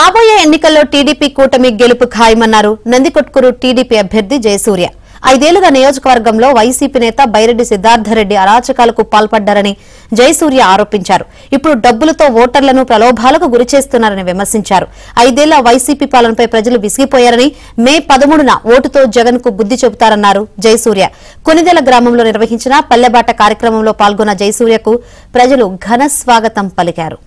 రాబోయే ఎన్నికల్లో టీడీపీ కూటమి గెలుపు ఖాయమన్నారు నందికొట్కూరు టీడీపీ అభ్యర్థి జయసూర్య. 5 ఏళ్లుగా నియోజకవర్గంలో వైసీపీ నేత బైరెడ్డి సిద్ధార్థరెడ్డి అరాచకాలకు పాల్పడ్డారని జయసూర్య ఆరోపించారు. ఇప్పుడు డబ్బులతో ఓటర్లను ప్రలోభాలకు గురిచేస్తున్నారని విమర్శించారు. 5 ఏళ్ల వైసీపీ పాలనపై ప్రజలు విసిగిపోయారని మే 13న ఓటుతో జగన్ కు బుద్ది చెబుతారన్నారు జయసూర్య. కొనిదెల గ్రామంలో నిర్వహించిన పల్లెబాట కార్యక్రమంలో పాల్గొన్న జయసూర్యకు ప్రజలు ఘన స్వాగతం పలికారు.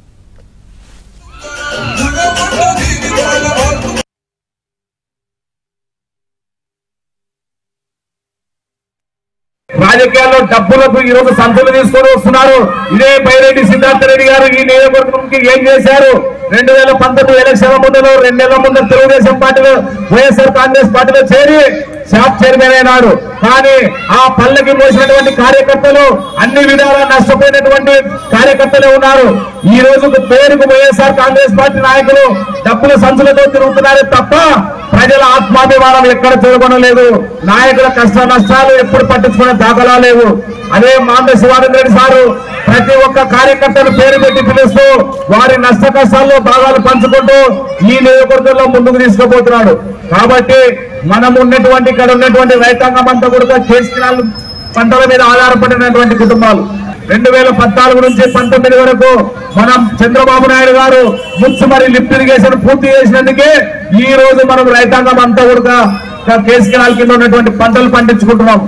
రాజకీయాల్లో డబ్బులకు ఈ రోజు సంతులు తీసుకొని వస్తున్నారు. ఇదే బైరెడ్డి సిద్ధార్థరెడ్డి గారు ఈ నియోజకవర్గంకి ఏం చేశారు? 2019 ఎలక్షన్ల ముందు 2 నెలల ముందు తెలుగుదేశం పార్టీలో వైఎస్ఆర్ కాంగ్రెస్ పార్టీలో చేరి షాప్ చైర్మన్ అయినాడు. కానీ ఆ పల్లెకి మోసినటువంటి కార్యకర్తలు అన్ని విధాలా నష్టపోయినటువంటి కార్యకర్తలే ఉన్నారు. ఈ రోజుకు పేరుకు వైఎస్ఆర్ కాంగ్రెస్ పార్టీ నాయకులు డబ్బుల సంచులతో తిరుగుతున్నారే తప్ప ప్రజల ఆత్మాభిమానం ఎక్కడ చూడగొనలేదు. నాయకుల కష్ట నష్టాలు ఎప్పుడు పట్టించుకునే దాఖలా లేవు. అదే మాంద శివానంద రెడ్డి సారు ప్రతి ఒక్క కార్యకర్తను పేరు పెట్టి పిలుస్తూ వారి నష్ట కష్టాల్లో భాగాలు పంచుకుంటూ ఈ నియోజకవర్గంలో ముందుకు తీసుకుపోతున్నాడు. కాబట్టి మనం ఉన్నటువంటి ఇక్కడ ఉన్నటువంటి రైతాంగం అంతా కూడా కేసీఆర్ పంటల మీద ఆధారపడినటువంటి కుటుంబాలు. 2014 నుంచి 19 వరకు మనం చంద్రబాబు నాయుడు గారు మున్సిపల్ లిఫ్ట్ ఇరిగేషన్ పూర్తి చేసినందుకే ఈ రోజు మనం రైతాంగం అంతా కూడా కేసీఆర్ కింద ఉన్నటువంటి పంటలు పండించుకుంటున్నాం.